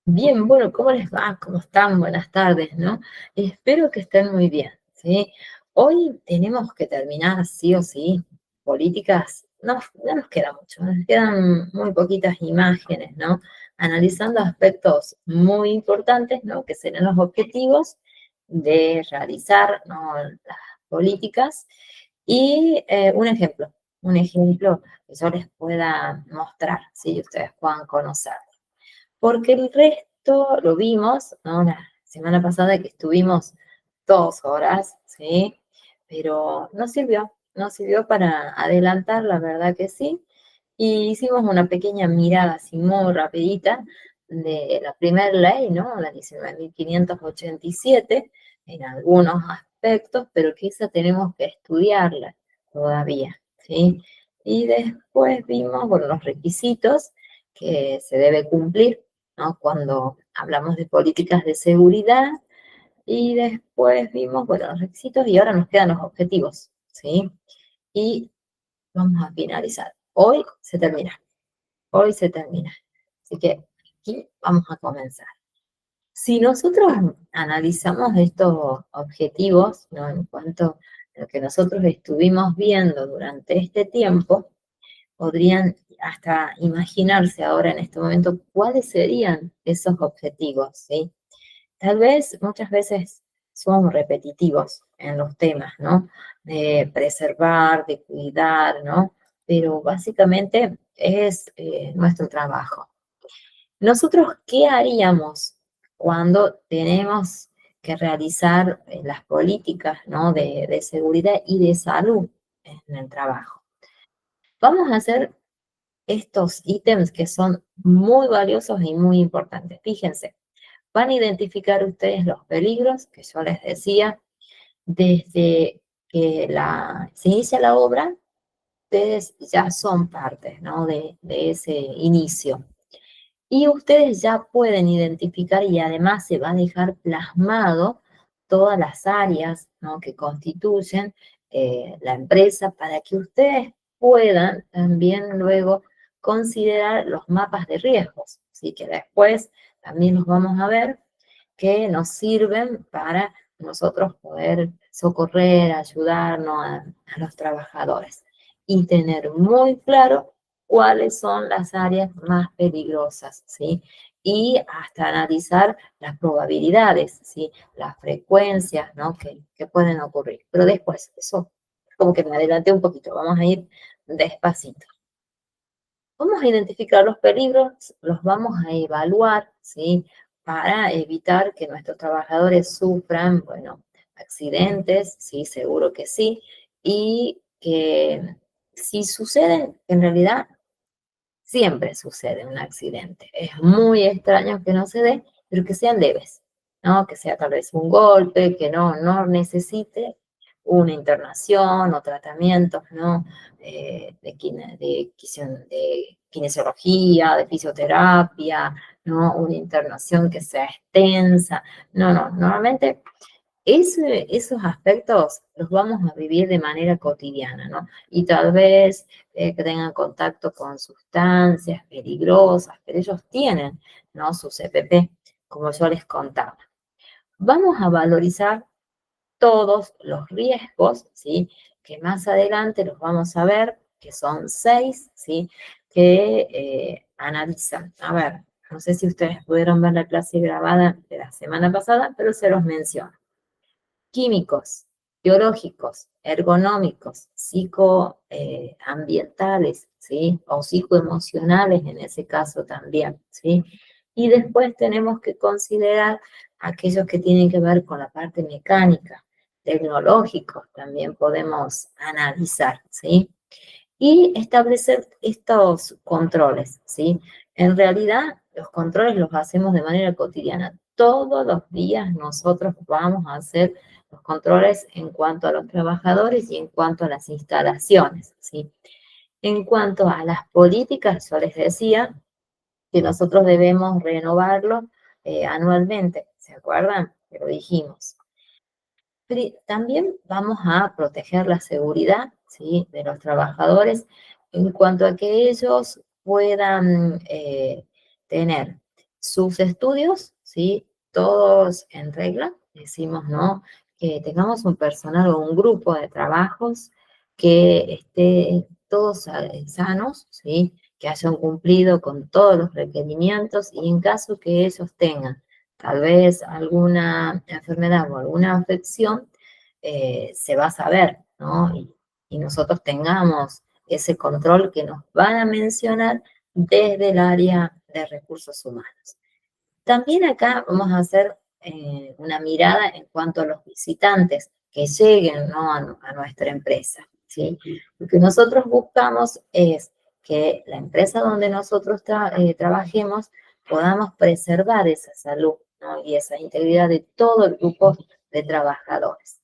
Bien, bueno, ¿cómo les va? ¿Cómo están? Buenas tardes, ¿no? Espero que estén muy bien, ¿sí? Hoy tenemos que terminar, sí o sí, políticas. No nos queda mucho, nos quedan muy poquitas imágenes, ¿no? Analizando aspectos muy importantes, ¿no? Que serán los objetivos de realizar, ¿no? Las políticas. Y un ejemplo que yo les pueda mostrar, ¿sí? Y ustedes puedan conocer. Porque el resto lo vimos, ¿no? La semana pasada que estuvimos 2 horas, ¿sí? Pero no sirvió para adelantar, la verdad que sí. Y hicimos una pequeña mirada así muy rapidita de la primera ley, ¿no? La 19.587, en algunos aspectos, pero que esa tenemos que estudiarla todavía, ¿sí? Y después vimos, bueno, los requisitos que se debe cumplir, ¿no? Cuando hablamos de políticas de seguridad, y después vimos, bueno, los requisitos y ahora nos quedan los objetivos, ¿sí? Y vamos a finalizar. Hoy se termina. Así que aquí vamos a comenzar. Si nosotros analizamos estos objetivos, ¿no? En cuanto a lo que nosotros estuvimos viendo durante este tiempo, podrían hasta imaginarse ahora en este momento cuáles serían esos objetivos, ¿sí? Tal vez muchas veces somos repetitivos en los temas, ¿no? De preservar, de cuidar, ¿no? Pero básicamente es nuestro trabajo. Nosotros, ¿qué haríamos cuando tenemos que realizar las políticas, ¿no? De seguridad y de salud en el trabajo? Vamos a hacer estos ítems que son muy valiosos y muy importantes. Fíjense, van a identificar ustedes los peligros que yo les decía desde que se inicia la obra. Ustedes ya son parte, ¿no? de ese inicio. Y ustedes ya pueden identificar y además se va a dejar plasmado todas las áreas, ¿no? Que constituyen la empresa para que ustedes puedan también luego considerar los mapas de riesgos. Así que después también los vamos a ver que nos sirven para nosotros poder socorrer, ayudarnos a los trabajadores y tener muy claro cuáles son las áreas más peligrosas, ¿sí? Y hasta analizar las probabilidades, ¿sí? Las frecuencias, ¿no? Que pueden ocurrir. Pero después, eso, como que me adelanté un poquito, vamos a ir despacito. Vamos a identificar los peligros, los vamos a evaluar, ¿sí? Para evitar que nuestros trabajadores sufran, bueno, accidentes, sí, seguro que sí, y que si suceden, en realidad siempre sucede un accidente. Es muy extraño que no se dé, pero que sean leves, ¿no? Que sea tal vez un golpe, que no necesite una internación o tratamientos, ¿no? De kinesiología, de fisioterapia, ¿no? Una internación que sea extensa. No, normalmente esos aspectos los vamos a vivir de manera cotidiana, ¿no? Y tal vez que tengan contacto con sustancias peligrosas, pero ellos tienen, ¿no? Su CPP, como yo les contaba. Vamos a valorizar todos los riesgos, ¿sí? Que más adelante los vamos a ver, que son 6, ¿sí? Que analizan. A ver, no sé si ustedes pudieron ver la clase grabada de la semana pasada, pero se los menciono: químicos, biológicos, ergonómicos, psicoambientales, ¿sí? O psicoemocionales en ese caso también, ¿sí? Y después tenemos que considerar aquellos que tienen que ver con la parte mecánica, tecnológicos, también podemos analizar, ¿sí? Y establecer estos controles, ¿sí? En realidad, los controles los hacemos de manera cotidiana. Todos los días nosotros vamos a hacer los controles en cuanto a los trabajadores y en cuanto a las instalaciones, ¿sí? En cuanto a las políticas, yo les decía que nosotros debemos renovarlo anualmente, ¿se acuerdan? Que lo dijimos. También vamos a proteger la seguridad, ¿sí? De los trabajadores en cuanto a que ellos puedan tener sus estudios, ¿sí? Todos en regla, decimos, ¿no? Que tengamos un personal o un grupo de trabajos que esté todos sanos, ¿sí? Que hayan cumplido con todos los requerimientos y en caso que ellos tengan tal vez alguna enfermedad o alguna afección, se va a saber, ¿no? Y nosotros tengamos ese control que nos van a mencionar desde el área de recursos humanos. También acá vamos a hacer una mirada en cuanto a los visitantes que lleguen, ¿no? a nuestra empresa, ¿sí? Lo que nosotros buscamos es que la empresa donde nosotros trabajemos podamos preservar esa salud, ¿no? Y esa integridad de todo el grupo de trabajadores.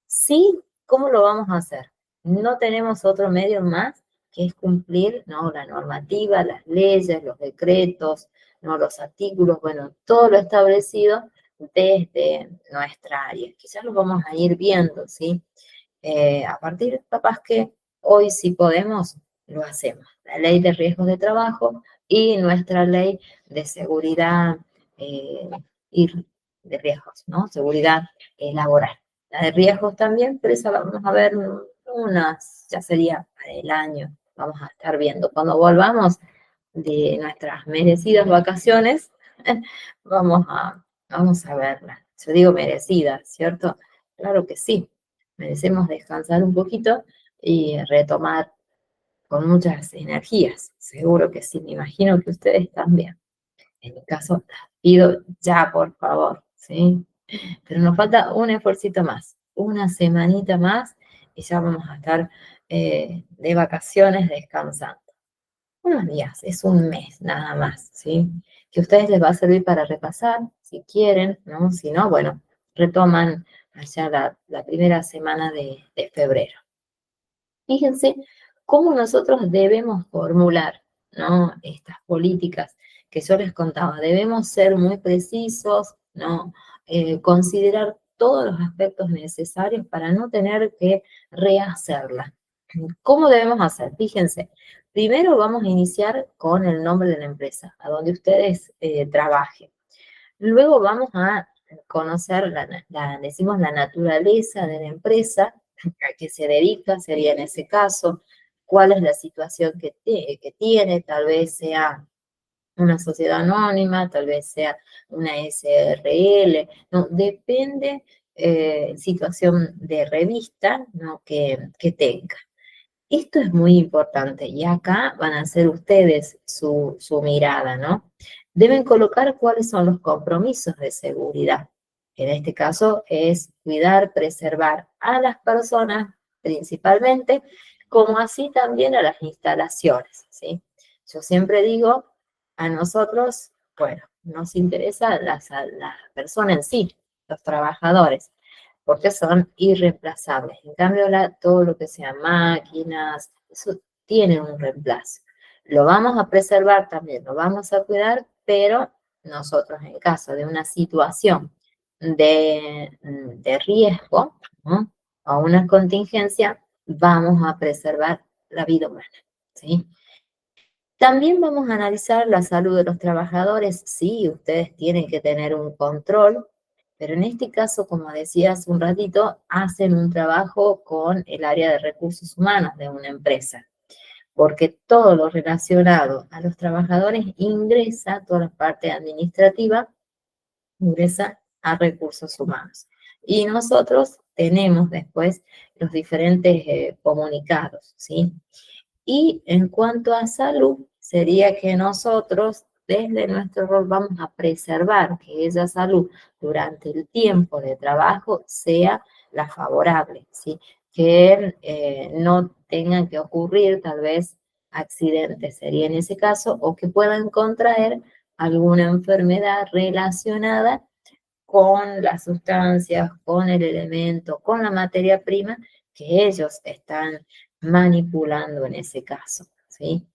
Sí, ¿cómo lo vamos a hacer? No tenemos otro medio más que es cumplir, ¿no? La normativa, las leyes, los decretos, ¿no? Los artículos, bueno, todo lo establecido desde nuestra área. Quizás lo vamos a ir viendo, ¿sí? A partir, capaz que hoy si podemos, lo hacemos. La ley de riesgos de trabajo y nuestra ley de seguridad eh, y de riesgos, ¿no? Seguridad laboral. La de riesgos también, pero esa la vamos a ver ya sería para el año, vamos a estar viendo. Cuando volvamos de nuestras merecidas vacaciones, vamos a verla. Yo digo merecidas, ¿cierto? Claro que sí, merecemos descansar un poquito y retomar con muchas energías. Seguro que sí, me imagino que ustedes también. En mi caso, las pido ya, por favor, ¿sí? Pero nos falta un esfuercito más, una semanita más y ya vamos a estar de vacaciones descansando. Unos días, es un mes nada más, ¿sí? Que a ustedes les va a servir para repasar, si quieren, ¿no? Si no, bueno, retoman allá la primera semana de febrero. Fíjense cómo nosotros debemos formular, ¿no? Estas políticas que yo les contaba. Debemos ser muy precisos, ¿no? Considerar todos los aspectos necesarios para no tener que rehacerla. ¿Cómo debemos hacer? Fíjense, primero vamos a iniciar con el nombre de la empresa, a donde ustedes trabajen. Luego vamos a conocer, decimos, la naturaleza de la empresa, a qué se dedica, sería en ese caso, cuál es la situación que tiene, tal vez sea una sociedad anónima, tal vez sea una SRL, no, depende situación de revista, ¿no? que tenga. Esto es muy importante y acá van a hacer ustedes su mirada, ¿no? Deben colocar cuáles son los compromisos de seguridad. En este caso es cuidar, preservar a las personas principalmente, como así también a las instalaciones, ¿sí? Yo siempre digo, a nosotros, bueno, nos interesa la persona en sí, los trabajadores, porque son irreemplazables. En cambio, todo lo que sea máquinas, eso tiene un reemplazo. Lo vamos a preservar también, lo vamos a cuidar, pero nosotros en caso de una situación de riesgo, ¿no? O una contingencia, vamos a preservar la vida humana, ¿sí? También vamos a analizar la salud de los trabajadores. Sí, ustedes tienen que tener un control, pero en este caso, como decía hace un ratito, hacen un trabajo con el área de recursos humanos de una empresa, porque todo lo relacionado a los trabajadores ingresa, toda la parte administrativa ingresa a recursos humanos. Y nosotros tenemos después los diferentes comunicados, ¿sí? Y en cuanto a salud, sería que nosotros desde nuestro rol vamos a preservar que esa salud durante el tiempo de trabajo sea la favorable, ¿sí? Que no tengan que ocurrir tal vez accidentes, sería en ese caso, o que puedan contraer alguna enfermedad relacionada con las sustancias, con el elemento, con la materia prima que ellos están manipulando en ese caso, ¿sí?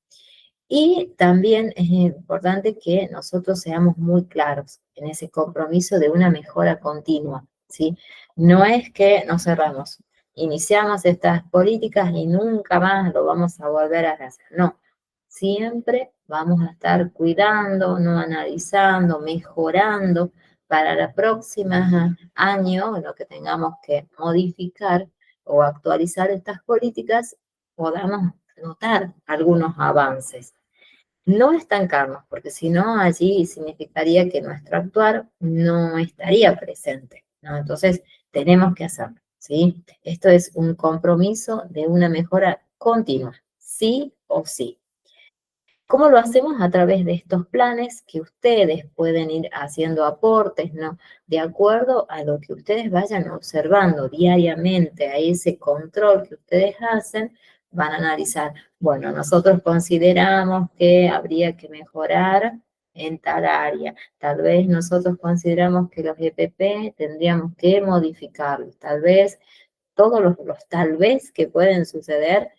Y también es importante que nosotros seamos muy claros en ese compromiso de una mejora continua, ¿sí? No es que nos cerramos, iniciamos estas políticas y nunca más lo vamos a volver a hacer, no. siempre vamos a estar cuidando, no analizando, mejorando para la próxima año, en lo que tengamos que modificar o actualizar estas políticas, podamos notar algunos avances. No estancarnos, porque si no, allí significaría que nuestro actuar no estaría presente, ¿no? Entonces, tenemos que hacerlo, ¿sí? Esto es un compromiso de una mejora continua, sí o sí. ¿Cómo lo hacemos? A través de estos planes que ustedes pueden ir haciendo aportes, ¿no? De acuerdo a lo que ustedes vayan observando diariamente, a ese control que ustedes hacen, van a analizar, bueno, nosotros consideramos que habría que mejorar en tal área. Tal vez nosotros consideramos que los EPP tendríamos que modificarlos. Tal vez todos los tal vez que pueden suceder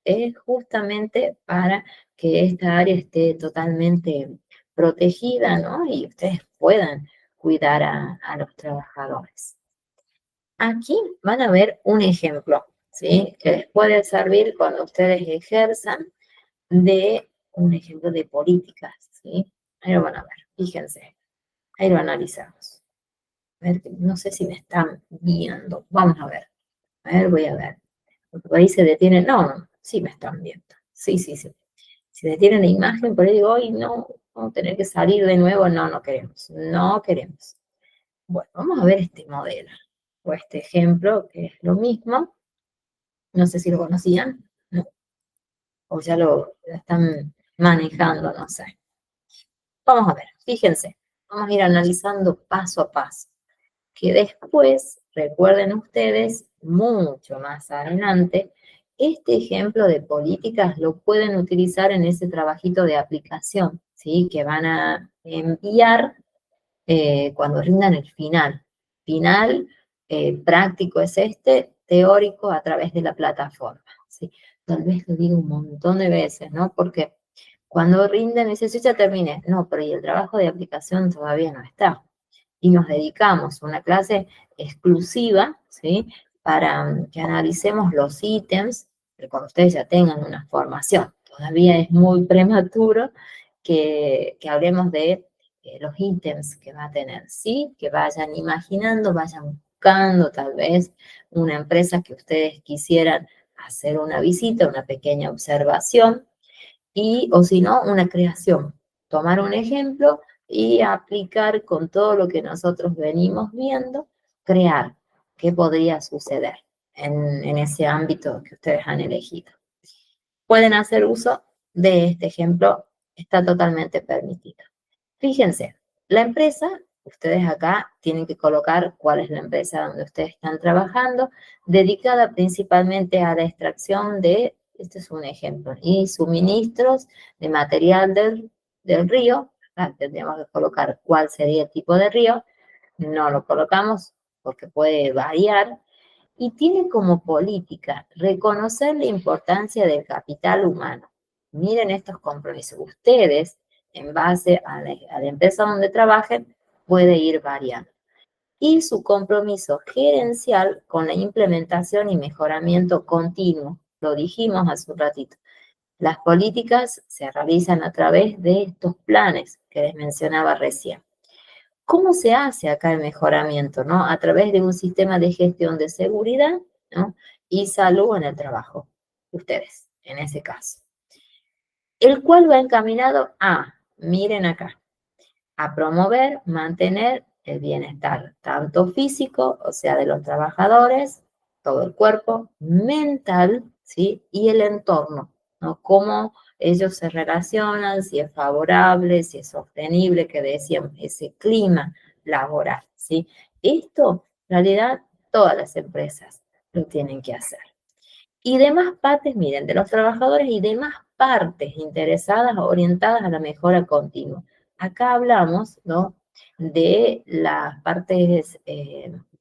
es justamente para que esta área esté totalmente protegida, ¿no? Y ustedes puedan cuidar a los trabajadores. Aquí van a ver un ejemplo, ¿sí? Que les puede servir cuando ustedes ejerzan de un ejemplo de políticas, ¿sí? Ahí lo van a ver, fíjense, ahí lo analizamos. A ver, no sé si me están viendo, vamos a ver, voy a ver. Porque por ahí se detienen, no, no, sí me están viendo, sí, sí, sí. Si detienen la imagen, por ahí digo, hoy no, vamos a tener que salir de nuevo, no, no queremos, no queremos. Bueno, vamos a ver este modelo, o este ejemplo, que es lo mismo, no sé si lo conocían, no, o ya lo están manejando, no sé. Vamos a ver, fíjense, vamos a ir analizando paso a paso, que después, recuerden ustedes, mucho más adelante, este ejemplo de políticas lo pueden utilizar en ese trabajito de aplicación, ¿sí? Que van a enviar cuando rindan el final. Final práctico es este, teórico a través de la plataforma, ¿sí? Tal vez lo digo un montón de veces, ¿no? Porque cuando rinden, dice, sí, ya terminé. No, pero y el trabajo de aplicación todavía no está. Y nos dedicamos a una clase exclusiva, ¿sí? Para que analicemos los ítems, pero cuando ustedes ya tengan una formación. Todavía es muy prematuro que hablemos de los ítems que va a tener, ¿sí? Que vayan imaginando, vayan buscando tal vez una empresa que ustedes quisieran hacer una visita, una pequeña observación, y, o si no, una creación. Tomar un ejemplo y aplicar con todo lo que nosotros venimos viendo, crear qué podría suceder en ese ámbito que ustedes han elegido. Pueden hacer uso de este ejemplo, está totalmente permitido. Fíjense, la empresa, ustedes acá tienen que colocar cuál es la empresa donde ustedes están trabajando, dedicada principalmente a la extracción de, este es un ejemplo, y suministros de material del río. Acá tendríamos que colocar cuál sería el tipo de río. No lo colocamos porque puede variar. Y tiene como política reconocer la importancia del capital humano. Miren estos compromisos. Ustedes, en base a la empresa donde trabajen, puede ir variando. Y su compromiso gerencial con la implementación y mejoramiento continuo. Lo dijimos hace un ratito. Las políticas se realizan a través de estos planes que les mencionaba recién. ¿Cómo se hace acá el mejoramiento, no? A través de un sistema de gestión de seguridad, ¿no? Y salud en el trabajo. Ustedes, en ese caso. El cual va encaminado a, miren acá, a promover, mantener el bienestar, tanto físico, o sea, de los trabajadores, todo el cuerpo, mental, ¿sí? Y el entorno, ¿no? Cómo ellos se relacionan, si es favorable, si es sostenible, que decían, ese clima laboral, ¿sí? Esto, en realidad, todas las empresas lo tienen que hacer. Y demás partes, miren, de los trabajadores y demás partes interesadas, orientadas a la mejora continua. Acá hablamos, ¿no? De las partes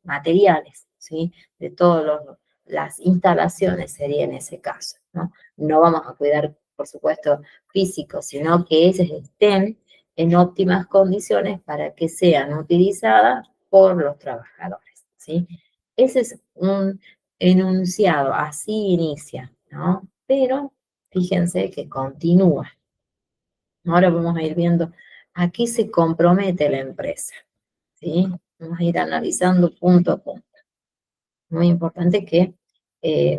materiales, ¿sí? De todas las instalaciones sería en ese caso, ¿no? No vamos a cuidar, por supuesto, físico, sino que ellas estén en óptimas condiciones para que sean utilizadas por los trabajadores, ¿sí? Ese es un enunciado, así inicia, ¿no? Pero fíjense que continúa. Ahora vamos a ir viendo a qué se compromete la empresa, ¿sí? Vamos a ir analizando punto a punto. Muy importante que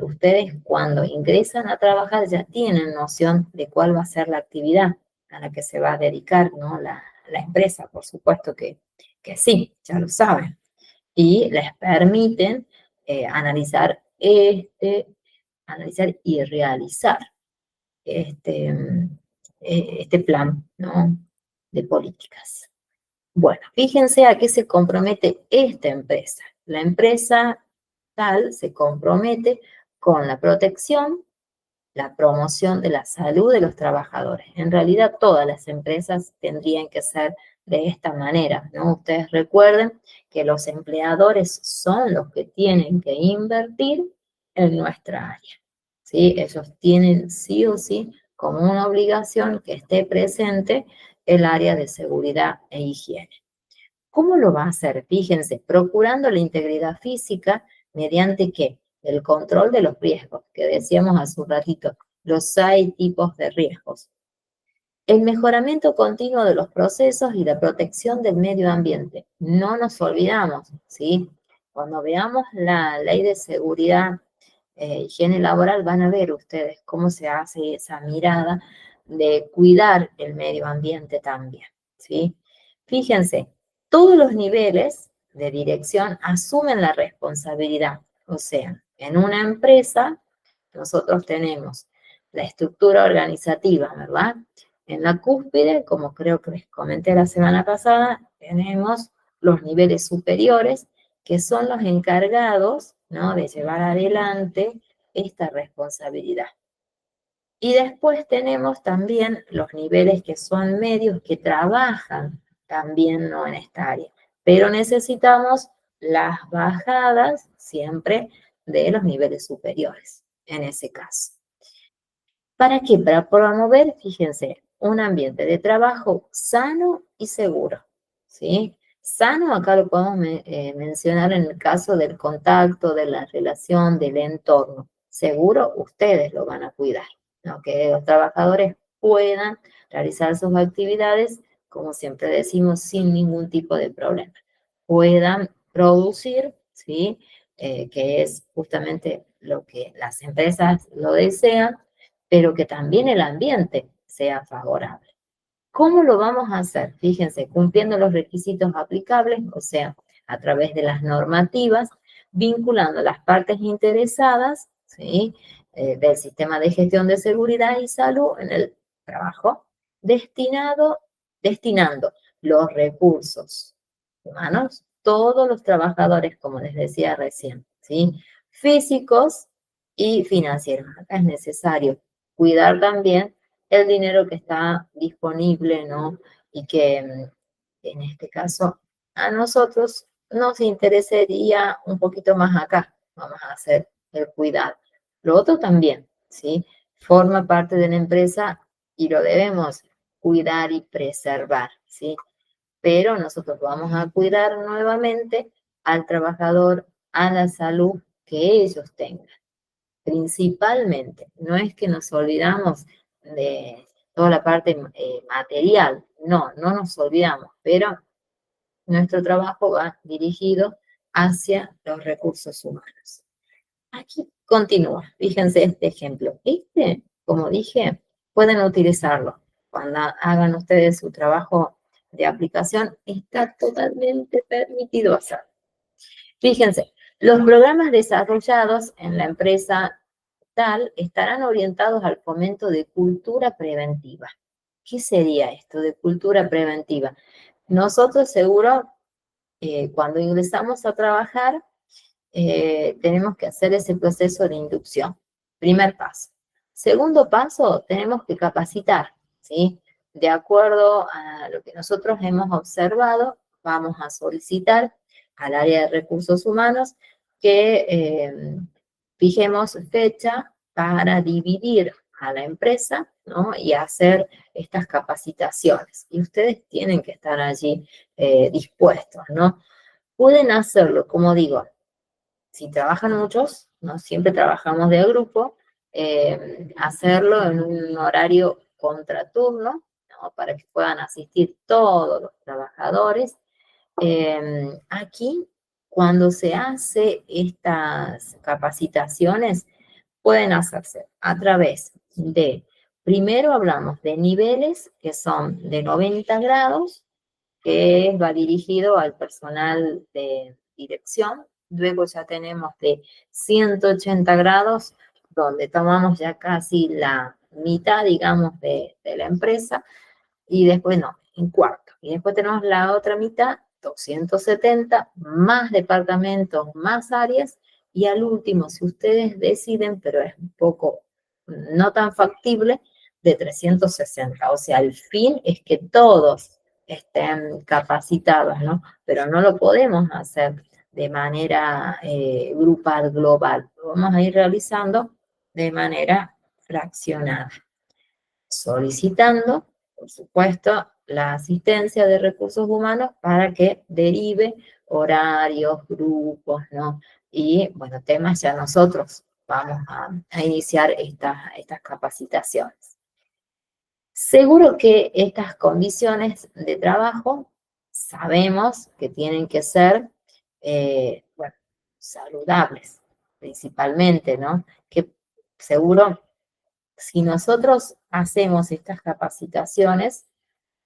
ustedes cuando ingresan a trabajar ya tienen noción de cuál va a ser la actividad a la que se va a dedicar, ¿no? La empresa, por supuesto que sí, ya lo saben. Y les permiten analizar analizar y realizar este, este plan, ¿no? De políticas. Bueno, fíjense a qué se compromete esta empresa. La empresa tal se compromete con la protección, la promoción de la salud de los trabajadores. En realidad, todas las empresas tendrían que ser de esta manera, ¿no? Ustedes recuerden que los empleadores son los que tienen que invertir en nuestra área, ¿sí? Ellos tienen sí o sí como una obligación que esté presente el área de seguridad e higiene. ¿Cómo lo va a hacer? Fíjense, procurando la integridad física mediante ¿qué? El control de los riesgos, que decíamos hace un ratito, los 6 tipos de riesgos. El mejoramiento continuo de los procesos y la protección del medio ambiente. No nos olvidamos, ¿sí? Cuando veamos la ley de seguridad higiene laboral, van a ver ustedes cómo se hace esa mirada de cuidar el medio ambiente también, ¿sí? Fíjense, todos los niveles de dirección asumen la responsabilidad. O sea, en una empresa nosotros tenemos la estructura organizativa, ¿verdad? En la cúspide, como creo que les comenté la semana pasada, tenemos los niveles superiores, que son los encargados, ¿no? De llevar adelante esta responsabilidad. Y después tenemos también los niveles que son medios, que trabajan también, ¿no? En esta área. Pero necesitamos las bajadas siempre de los niveles superiores, en ese caso. ¿Para qué? Para promover, fíjense, un ambiente de trabajo sano y seguro, ¿sí? Sano, acá lo podemos mencionar en el caso del contacto, de la relación, del entorno. Seguro, ustedes lo van a cuidar, ¿no? Que los trabajadores puedan realizar sus actividades, como siempre decimos, sin ningún tipo de problema. Puedan producir, ¿sí? Que es justamente lo que las empresas lo desean, pero que también el ambiente sea favorable. ¿Cómo lo vamos a hacer? Fíjense, cumpliendo los requisitos aplicables, o sea, a través de las normativas, vinculando las partes interesadas, ¿sí? Del sistema de gestión de seguridad y salud en el trabajo, destinando los recursos humanos, todos los trabajadores, como les decía recién, ¿sí? Físicos y financieros. Acá es necesario cuidar también el dinero que está disponible, ¿no? Y que en este caso a nosotros nos interesaría un poquito más acá. Vamos a hacer el cuidado. Lo otro también, ¿sí? Forma parte de la empresa y lo debemos cuidar y preservar, ¿sí? Pero nosotros vamos a cuidar nuevamente al trabajador, a la salud que ellos tengan. Principalmente, no es que nos olvidamos de toda la parte material, no, no nos olvidamos, pero nuestro trabajo va dirigido hacia los recursos humanos. Aquí continúa, fíjense este ejemplo. Este, como dije, pueden utilizarlo cuando hagan ustedes su trabajo de aplicación, está totalmente permitido hacerlo. Fíjense, los programas desarrollados en la empresa tal estarán orientados al fomento de cultura preventiva. ¿Qué sería esto de cultura preventiva? Nosotros seguro, cuando ingresamos a trabajar, tenemos que hacer ese proceso de inducción. Primer paso. Segundo paso, tenemos que capacitar, ¿sí? De acuerdo a lo que nosotros hemos observado, vamos a solicitar al área de recursos humanos que fijemos fecha para dividir a la empresa, ¿no? Y hacer estas capacitaciones. Y ustedes tienen que estar allí dispuestos, ¿no? Pueden hacerlo, como digo, si trabajan muchos, no siempre trabajamos de grupo, hacerlo en un horario contraturno, ¿no? Para que puedan asistir todos los trabajadores. Aquí, cuando se hace estas capacitaciones, pueden hacerse a través de, primero hablamos de niveles que son de 90 grados, que va dirigido al personal de dirección. Luego ya tenemos de 180 grados, donde tomamos ya casi la mitad, digamos, de la empresa, y después no, en cuarto. Y después tenemos la otra mitad, 270, más departamentos, más áreas, y al último, si ustedes deciden, pero es un poco no tan factible, de 360. O sea, el fin es que todos estén capacitados, ¿no? Pero no lo podemos hacer de manera grupal, global. Lo vamos a ir realizando de manera fraccionada, solicitando, por supuesto, la asistencia de recursos humanos para que derive horarios, grupos, ¿no? Y, bueno, temas ya nosotros vamos a iniciar estas capacitaciones. Seguro que estas condiciones de trabajo sabemos que tienen que ser, bueno, saludables, principalmente, ¿no? Que seguro si nosotros hacemos estas capacitaciones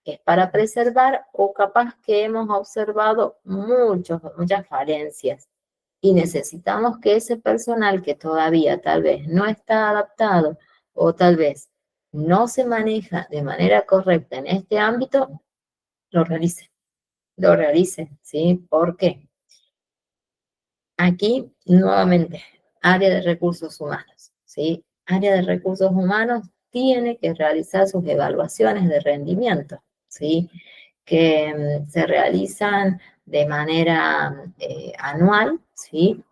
es para preservar o capaz que hemos observado muchas falencias y necesitamos que ese personal que todavía tal vez no está adaptado o tal vez no se maneja de manera correcta en este ámbito, lo realice, ¿sí? ¿Por qué? Aquí, nuevamente, área de recursos humanos, ¿sí? Área de recursos humanos tiene que realizar sus evaluaciones de rendimiento, ¿sí? Que se realizan de manera anual, ¿sí?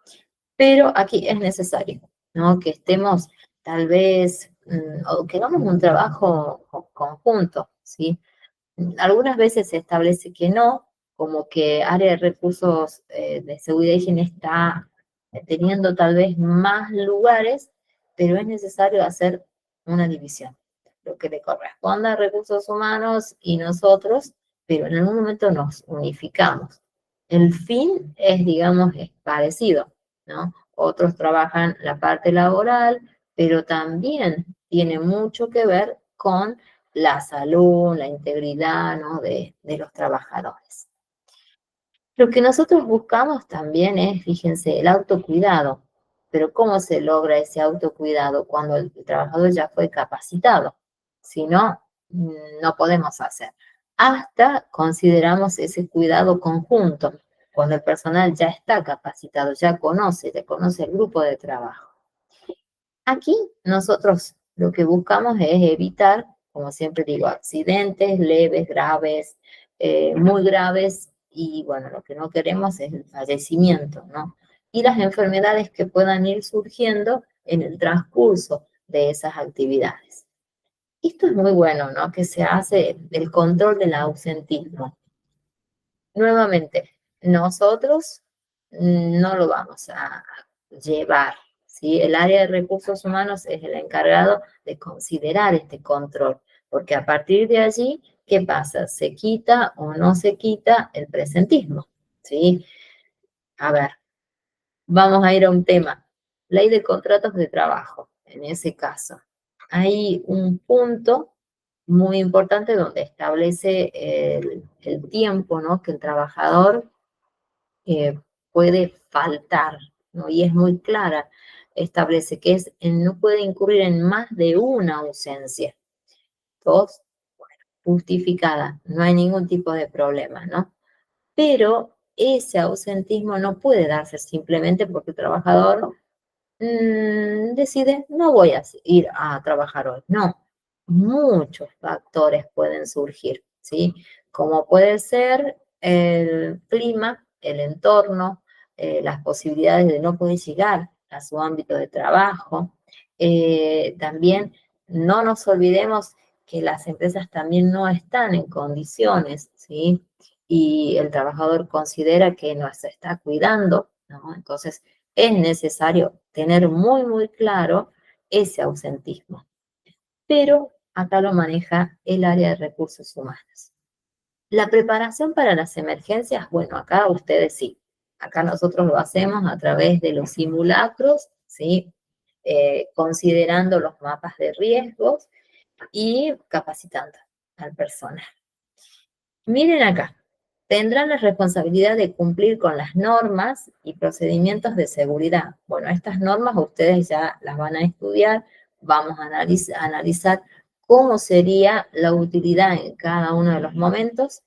Pero aquí es necesario, ¿no? Que estemos tal vez, o que hagamos un trabajo conjunto, ¿sí? Algunas veces se establece que no, como que área de recursos de seguridad y higiene está teniendo tal vez más lugares, pero es necesario hacer una división, lo que le corresponde a recursos humanos y nosotros, pero en algún momento nos unificamos. El fin es, digamos, es parecido, ¿no? Otros trabajan la parte laboral, pero también tiene mucho que ver con la salud, la integridad, ¿no? de los trabajadores. Lo que nosotros buscamos también es, fíjense, el autocuidado. Pero ¿cómo se logra ese autocuidado cuando el trabajador ya fue capacitado? Si no, no podemos hacer. Hasta consideramos ese cuidado conjunto, cuando el personal ya está capacitado, ya conoce el grupo de trabajo. Aquí nosotros lo que buscamos es evitar, como siempre digo, accidentes leves, graves, muy graves, y bueno, lo que no queremos es el fallecimiento, ¿no? Y las enfermedades que puedan ir surgiendo en el transcurso de esas actividades. Esto es muy bueno, ¿no? Que se hace el control del ausentismo. Nuevamente, nosotros no lo vamos a llevar, ¿sí? El área de recursos humanos es el encargado de considerar este control, porque a partir de allí, ¿qué pasa? ¿Se quita o no se quita el presentismo? ¿Sí? A ver, vamos a ir a un tema. Ley de contratos de trabajo, en ese caso. Hay un punto muy importante donde establece el tiempo, ¿no? Que el trabajador eh, puede faltar, ¿no? Y es muy clara, establece que no puede incurrir en más de una ausencia. Dos, justificada, no hay ningún tipo de problema, ¿no? Pero ese ausentismo no puede darse simplemente porque el trabajador decide, no voy a ir a trabajar hoy. No, muchos factores pueden surgir, ¿sí? Como puede ser el clima, el entorno, las posibilidades de no poder llegar a su ámbito de trabajo. También no nos olvidemos que las empresas también no están en condiciones, ¿sí? Y el trabajador considera que no se está cuidando, ¿no? Entonces, es necesario tener muy claro ese ausentismo. Pero acá lo maneja el área de recursos humanos. La preparación para las emergencias, bueno, acá ustedes sí. Acá nosotros lo hacemos a través de los simulacros, ¿sí? Considerando los mapas de riesgos y capacitando al personal. Miren acá, tendrán la responsabilidad de cumplir con las normas y procedimientos de seguridad. Bueno, estas normas ustedes ya las van a estudiar, vamos a analizar cómo sería la utilidad en cada uno de los momentos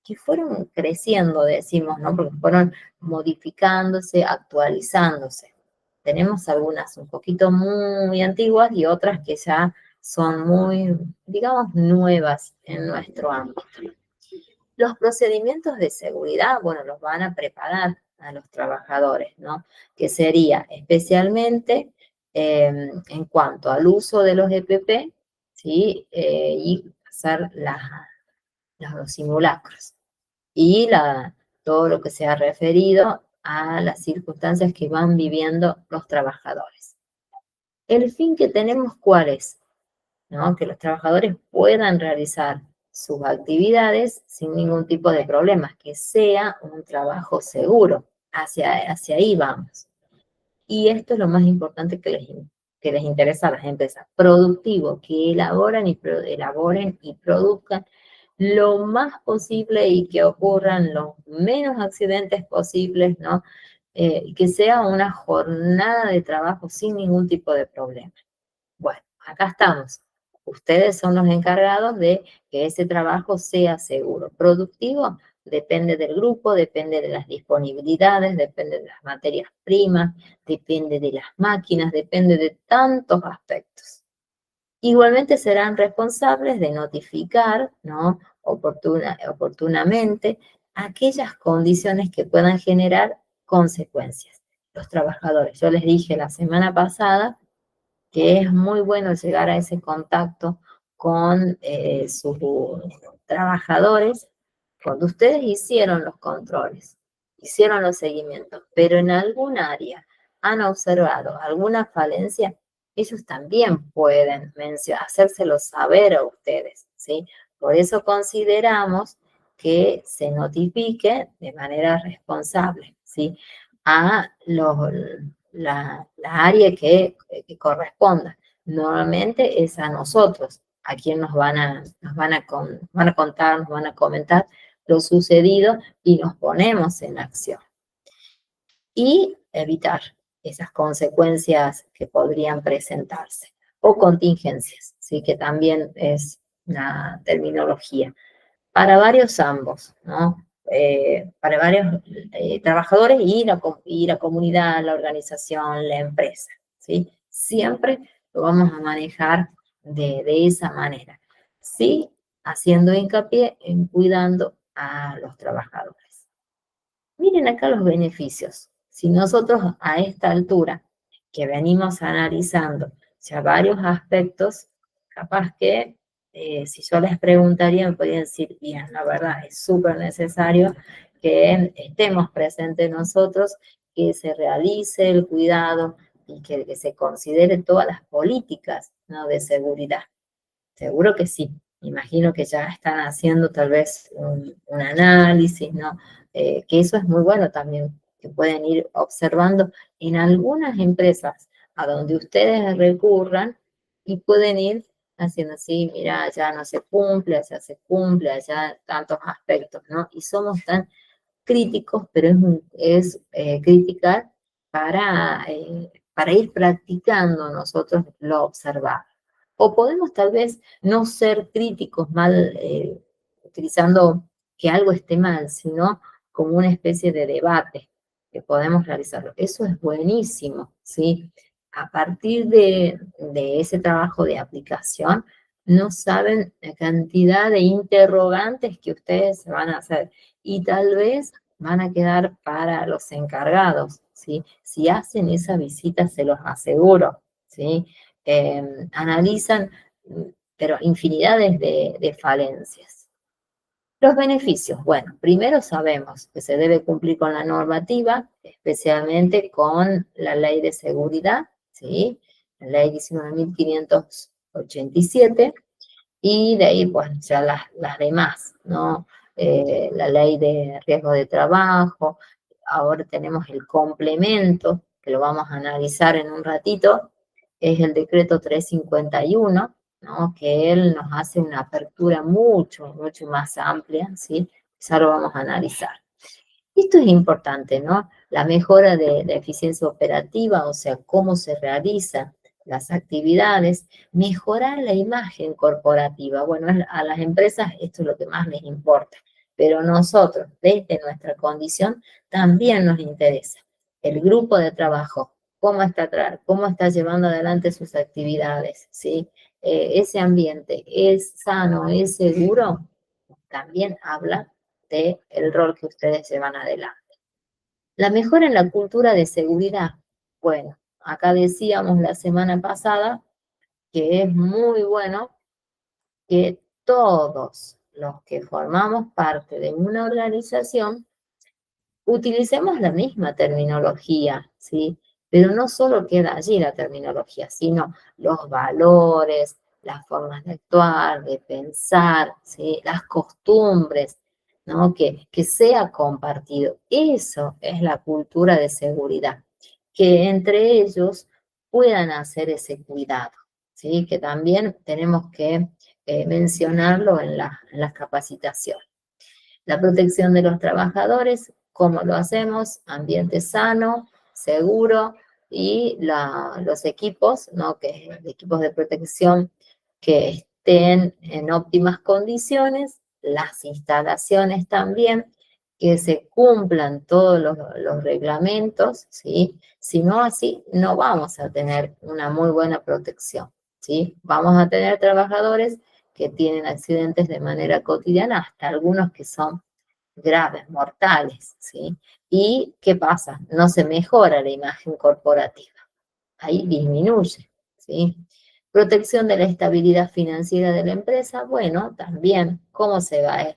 que fueron creciendo, decimos, ¿no? Porque fueron modificándose, actualizándose. Tenemos algunas un poquito muy antiguas y otras que ya son muy, digamos, nuevas en nuestro ámbito. Los procedimientos de seguridad, bueno, los van a preparar a los trabajadores, ¿no? Que sería especialmente en cuanto al uso de los EPP, ¿sí? Y hacer los simulacros. Y todo lo que se ha referido a las circunstancias que van viviendo los trabajadores. El fin que tenemos, ¿cuál es? ¿No? Que los trabajadores puedan realizar sus actividades sin ningún tipo de problemas, que sea un trabajo seguro. Hacia ahí vamos. Y esto es lo más importante que les interesa a las empresas. Productivo, que elaboren y produzcan lo más posible y que ocurran los menos accidentes posibles, ¿no? Y que sea una jornada de trabajo sin ningún tipo de problema. Bueno, acá estamos. Ustedes son los encargados de que ese trabajo sea seguro. Productivo depende del grupo, depende de las disponibilidades, depende de las materias primas, depende de las máquinas, depende de tantos aspectos. Igualmente serán responsables de notificar, ¿no? Oportunamente aquellas condiciones que puedan generar consecuencias. Los trabajadores, yo les dije la semana pasada que es muy bueno llegar a ese contacto con sus trabajadores cuando ustedes hicieron los controles, hicieron los seguimientos, pero en algún área han observado alguna falencia, ellos también pueden hacérselo saber a ustedes, ¿sí? Por eso consideramos que se notifique de manera responsable, ¿sí? A la área que corresponda. Normalmente es a nosotros, a quien van a contar, nos van a comentar lo sucedido y nos ponemos en acción. Y evitar esas consecuencias que podrían presentarse. O contingencias, ¿sí? Que también es una terminología. Para varios ambos, ¿no? Para varios trabajadores y la comunidad, la organización, la empresa, ¿sí? Siempre lo vamos a manejar de esa manera, ¿sí? Haciendo hincapié en cuidando a los trabajadores. Miren acá los beneficios. Si nosotros a esta altura, que venimos analizando ya varios aspectos, capaz que si yo les preguntaría, me podrían decir, bien, la verdad es súper necesario que estemos presentes nosotros, que se realice el cuidado y que se consideren todas las políticas, ¿no? De seguridad. Seguro que sí. Imagino que ya están haciendo tal vez un análisis, ¿no? Que eso es muy bueno también, que pueden ir observando en algunas empresas a donde ustedes recurran y pueden ir haciendo así, mira, ya no se cumple, ya se cumple, allá tantos aspectos, ¿no? Y somos tan críticos, pero es criticar para ir practicando nosotros lo observado. O podemos tal vez no ser críticos utilizando que algo esté mal, sino como una especie de debate que podemos realizarlo. Eso es buenísimo, ¿sí? A partir de ese trabajo de aplicación, no saben la cantidad de interrogantes que ustedes van a hacer y tal vez van a quedar para los encargados, ¿sí? Si hacen esa visita, se los aseguro, ¿sí? Analizan, pero infinidades de falencias. Los beneficios, bueno, primero sabemos que se debe cumplir con la normativa, especialmente con la ley de seguridad, ¿sí? la ley 19.587, y de ahí, pues, ya las demás, ¿no? La ley de riesgo de trabajo, ahora tenemos el complemento, que lo vamos a analizar en un ratito, es el decreto 351, ¿no? Que él nos hace una apertura mucho, mucho más amplia, ¿sí? Ya lo vamos a analizar. Esto es importante, ¿no? La mejora de eficiencia operativa, o sea, cómo se realizan las actividades, mejorar la imagen corporativa. Bueno, a las empresas esto es lo que más les importa, pero nosotros, desde nuestra condición, también nos interesa. El grupo de trabajo, cómo está llevando adelante sus actividades, ¿sí? Ese ambiente es sano, es seguro, también habla del rol que ustedes llevan adelante. La mejora en la cultura de seguridad. Bueno, acá decíamos la semana pasada que es muy bueno que todos los que formamos parte de una organización utilicemos la misma terminología, ¿sí? Pero no solo queda allí la terminología, sino los valores, las formas de actuar, de pensar, ¿sí? Las costumbres, ¿no? Que sea compartido. Eso es la cultura de seguridad, que entre ellos puedan hacer ese cuidado, ¿sí? Que también tenemos que mencionarlo en las capacitaciones. La protección de los trabajadores, ¿cómo lo hacemos? Ambiente sano, seguro, y los equipos, ¿no? Que equipos de protección que estén en óptimas condiciones, las instalaciones también, que se cumplan todos los reglamentos, ¿sí? Si no, así no vamos a tener una muy buena protección, ¿sí? Vamos a tener trabajadores que tienen accidentes de manera cotidiana, hasta algunos que son graves, mortales, ¿sí? ¿Y qué pasa? No se mejora la imagen corporativa, ahí disminuye, ¿sí? Protección de la estabilidad financiera de la empresa, bueno, también, ¿cómo se va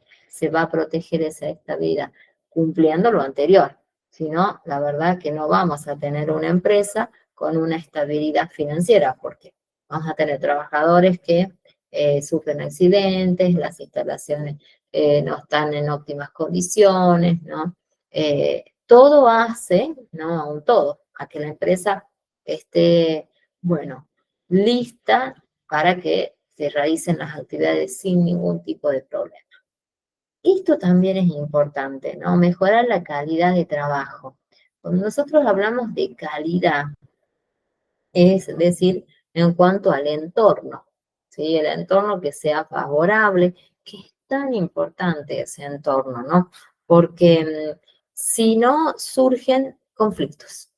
a proteger esa estabilidad? Cumpliendo lo anterior, si no, la verdad que no vamos a tener una empresa con una estabilidad financiera, porque vamos a tener trabajadores que sufren accidentes, las instalaciones no están en óptimas condiciones, ¿no? Todo hace, ¿no? Un todo, a que la empresa esté, bueno, lista para que se realicen las actividades sin ningún tipo de problema. Esto también es importante, ¿no? Mejorar la calidad de trabajo. Cuando nosotros hablamos de calidad, es decir, en cuanto al entorno, ¿sí? El entorno que sea favorable, que es tan importante ese entorno, ¿no? Porque si no surgen conflictos,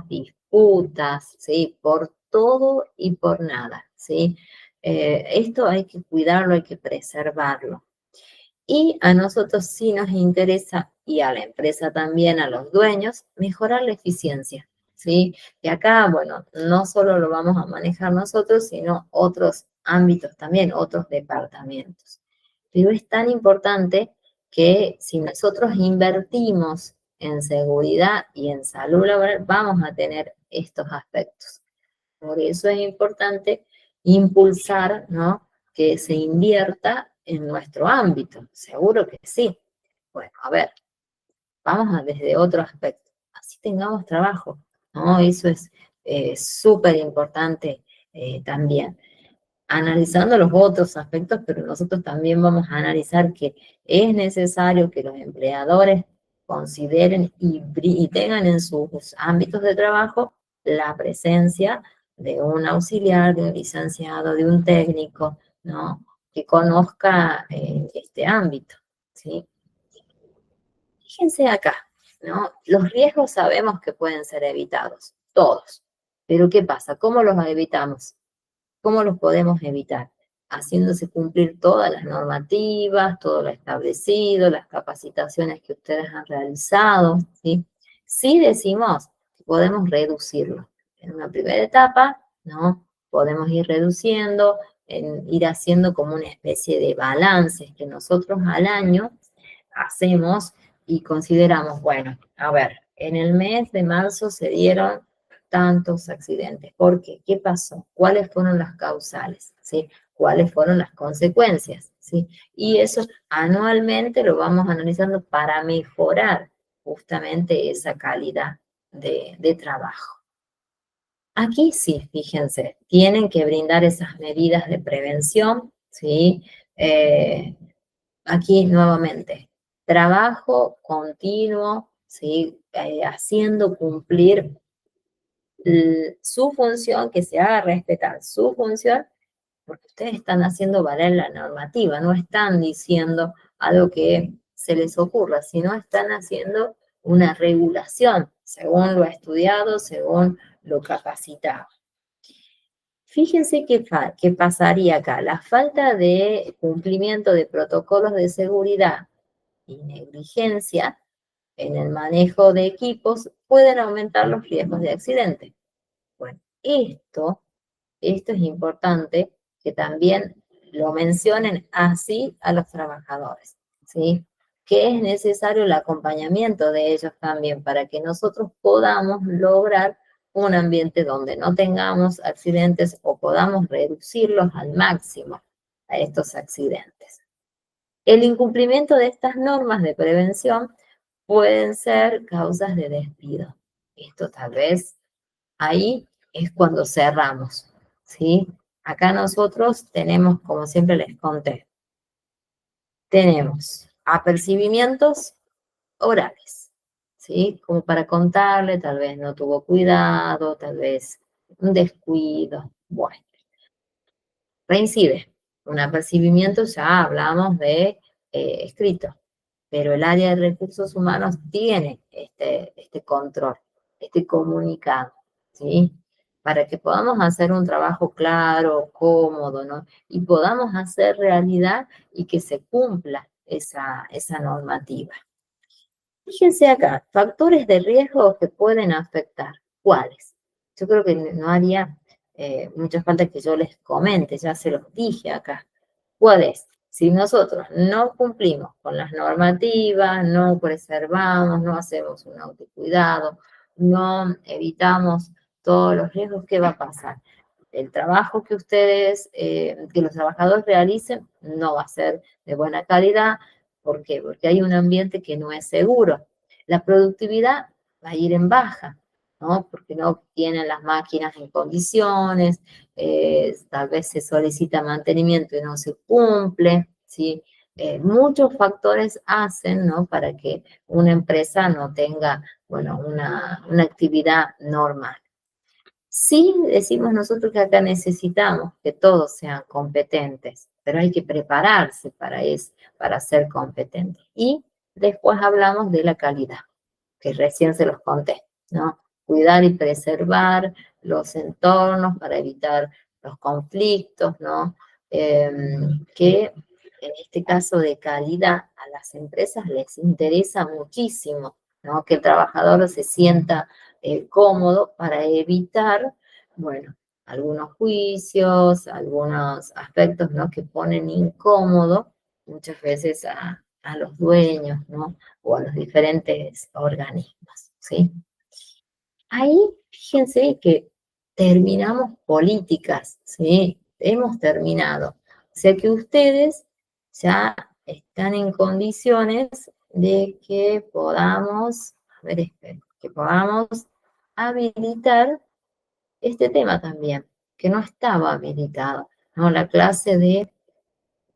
disputas, ¿sí? Por todo y por nada, ¿sí? Esto hay que cuidarlo, hay que preservarlo. Y a nosotros sí nos interesa, y a la empresa también, a los dueños, mejorar la eficiencia, ¿sí? Y acá, bueno, no solo lo vamos a manejar nosotros, sino otros ámbitos también, otros departamentos. Pero es tan importante que si nosotros invertimos en seguridad y en salud laboral, vamos a tener estos aspectos. Por eso es importante impulsar, ¿no? Que se invierta en nuestro ámbito. Seguro que sí. Bueno, a ver, vamos desde otro aspecto. Así tengamos trabajo, ¿no? Eso es súper importante también. Analizando los otros aspectos, pero nosotros también vamos a analizar que es necesario que los empleadores consideren y tengan en sus ámbitos de trabajo la presencia de un auxiliar, de un licenciado, de un técnico, ¿no? Que conozca este ámbito, ¿sí? Fíjense acá, ¿no? Los riesgos sabemos que pueden ser evitados, todos. Pero ¿qué pasa? ¿Cómo los evitamos? ¿Cómo los podemos evitar? Haciéndose cumplir todas las normativas, todo lo establecido, las capacitaciones que ustedes han realizado, ¿sí? Sí decimos que podemos reducirlo. En una primera etapa, ¿no? Podemos ir reduciendo, ir haciendo como una especie de balances que nosotros al año hacemos y consideramos, bueno, a ver, en el mes de marzo se dieron tantos accidentes. ¿Por qué? ¿Qué pasó? ¿Cuáles fueron las causales? ¿Sí? ¿Cuáles fueron las consecuencias? ¿Sí? Y eso anualmente lo vamos analizando para mejorar justamente esa calidad de trabajo. Aquí sí, fíjense, tienen que brindar esas medidas de prevención, ¿sí? Eh, Aquí nuevamente, trabajo continuo, ¿sí? Haciendo cumplir su función, que se haga respetar su función, porque ustedes están haciendo valer la normativa, no están diciendo algo que se les ocurra, sino están haciendo una regulación según lo estudiado, según lo capacitado. Fíjense qué pasaría acá. La falta de cumplimiento de protocolos de seguridad y negligencia en el manejo de equipos pueden aumentar los riesgos de accidente. Bueno, esto es importante que también lo mencionen así a los trabajadores, ¿sí? Que es necesario el acompañamiento de ellos también para que nosotros podamos lograr un ambiente donde no tengamos accidentes o podamos reducirlos al máximo a estos accidentes. El incumplimiento de estas normas de prevención pueden ser causas de despido. Esto tal vez ahí es cuando cerramos, ¿sí? Acá nosotros tenemos, como siempre les conté, tenemos apercibimientos orales, ¿sí? Como para contarle, tal vez no tuvo cuidado, tal vez un descuido, bueno. Reincide, un apercibimiento ya hablamos de escrito, pero el área de recursos humanos tiene este control, este comunicado, ¿sí? Para que podamos hacer un trabajo claro, cómodo, ¿no? Y podamos hacer realidad y que se cumpla esa normativa. Fíjense acá, factores de riesgo que pueden afectar. ¿Cuáles? Yo creo que no haría mucha falta que yo les comente, ya se los dije acá. ¿Cuáles? Si nosotros no cumplimos con las normativas, no preservamos, no hacemos un autocuidado, no evitamos todos los riesgos, ¿qué va a pasar? El trabajo que ustedes, que los trabajadores realicen, no va a ser de buena calidad. ¿Por qué? Porque hay un ambiente que no es seguro. La productividad va a ir en baja, ¿no? Porque no tienen las máquinas en condiciones, tal vez se solicita mantenimiento y no se cumple, ¿sí? Muchos factores hacen, ¿no? Para que una empresa no tenga, bueno, una actividad normal. Sí, decimos nosotros que acá necesitamos que todos sean competentes, pero hay que prepararse para eso, para ser competentes. Y después hablamos de la calidad, que recién se los conté, ¿no? Cuidar y preservar los entornos para evitar los conflictos, ¿no? Que en este caso de calidad a las empresas les interesa muchísimo, ¿no? Que el trabajador se sienta cómodo para evitar, bueno, algunos juicios, algunos aspectos, ¿no? Que ponen incómodo muchas veces a los dueños, ¿no? O a los diferentes organismos, ¿sí? Ahí, fíjense que terminamos políticas, ¿sí? Hemos terminado. O sea que ustedes ya están en condiciones de que podamos, a ver, esperen, que podamos habilitar este tema también, que no estaba habilitado, ¿no? La clase de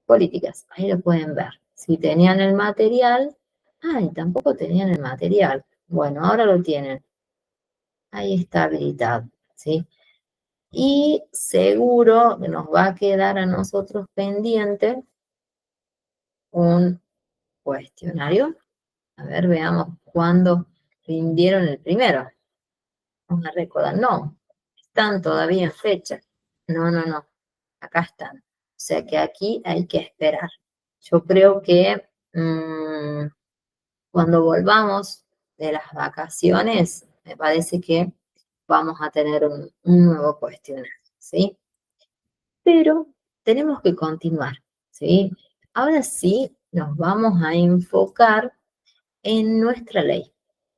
políticas, ahí lo pueden ver. Si tenían el material, y tampoco tenían el material. Bueno, ahora lo tienen. Ahí está habilitado, ¿sí? Y seguro que nos va a quedar a nosotros pendiente un cuestionario. A ver, veamos cuándo rindieron el primero. Vamos a recordar, no, están todavía en fecha. No, no, no, acá están. O sea que aquí hay que esperar. Yo creo que cuando volvamos de las vacaciones, me parece que vamos a tener un nuevo cuestionario, ¿sí? Pero tenemos que continuar, ¿sí? Ahora sí nos vamos a enfocar en nuestra ley,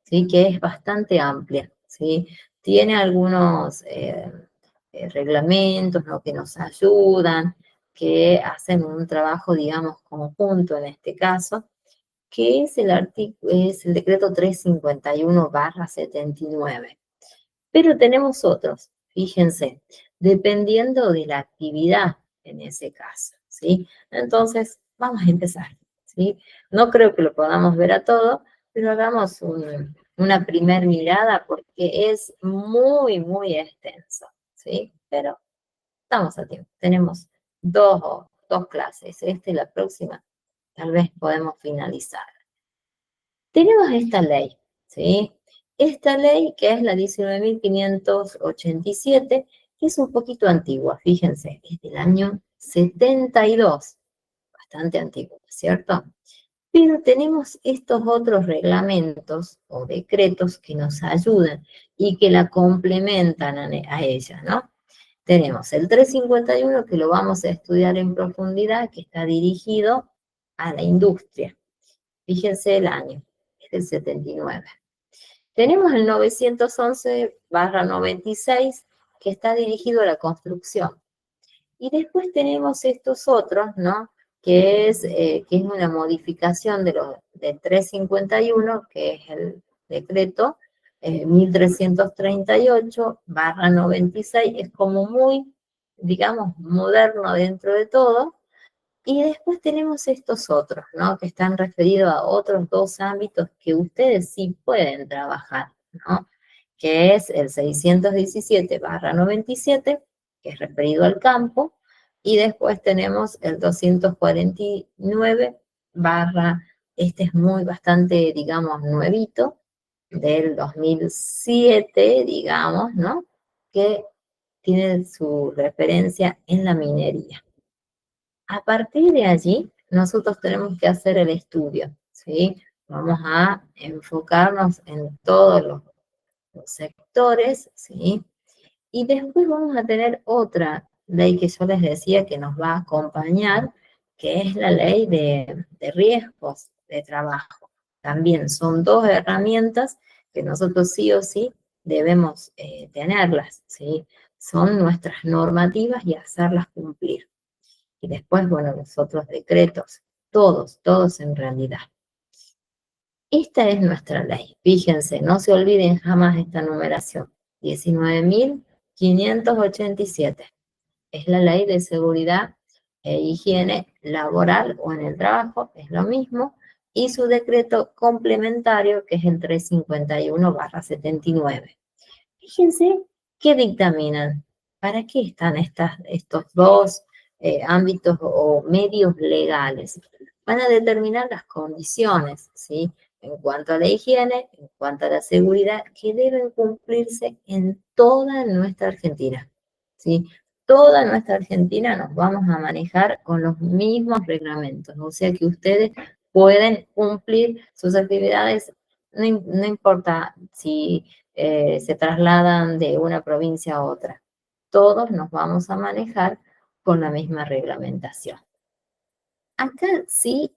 ¿sí? Que es bastante amplia, ¿sí? tiene algunos reglamentos, ¿no?, que nos ayudan, que hacen un trabajo, digamos, conjunto en este caso, que es el decreto 351/79. Pero tenemos otros, fíjense, dependiendo de la actividad en ese caso, ¿sí? Entonces, vamos a empezar, ¿sí? No creo que lo podamos ver a todo, pero hagamos una primer mirada porque es muy, muy extenso, ¿sí? Pero estamos a tiempo. Tenemos dos clases, esta y la próxima, tal vez podemos finalizar. Tenemos esta ley, ¿sí? Esta ley, que es la 19.587, que es un poquito antigua, fíjense, es del año 72, bastante antigua, ¿cierto? Pero tenemos estos otros reglamentos o decretos que nos ayudan y que la complementan a ella, ¿no? Tenemos el 351, que lo vamos a estudiar en profundidad, que está dirigido a la industria. Fíjense el año, es del 79. Tenemos el 911/96, que está dirigido a la construcción. Y después tenemos estos otros, ¿no? Que es una modificación del 351, que es el decreto 1338/96, es como muy, digamos, moderno dentro de todo. Y después tenemos estos otros, ¿no?, que están referidos a otros dos ámbitos que ustedes sí pueden trabajar, ¿no? Que es el 617/97, que es referido al campo, y después tenemos el 249 este es bastante, digamos, nuevito, del 2007, digamos, ¿no? Que tiene su referencia en la minería. A partir de allí, nosotros tenemos que hacer el estudio, ¿sí? Vamos a enfocarnos en todos los sectores, ¿sí? Y después vamos a tener otra ley que yo les decía que nos va a acompañar, que es la ley de riesgos de trabajo. También son dos herramientas que nosotros sí o sí debemos tenerlas, ¿sí? Son nuestras normativas y hacerlas cumplir. Y después, bueno, los otros decretos, todos en realidad. Esta es nuestra ley. Fíjense, no se olviden jamás esta numeración. 19.587. Es la ley de seguridad e higiene laboral o en el trabajo, es lo mismo. Y su decreto complementario, que es el 351/79. Fíjense qué dictaminan. ¿Para qué están estos dos ámbitos o medios legales? Van a determinar las condiciones, ¿sí? En cuanto a la higiene, en cuanto a la seguridad, que deben cumplirse en toda nuestra Argentina, ¿sí? Toda nuestra Argentina nos vamos a manejar con los mismos reglamentos, o sea que ustedes pueden cumplir sus actividades, no importa si se trasladan de una provincia a otra. Todos nos vamos a manejar con la misma reglamentación. Acá sí,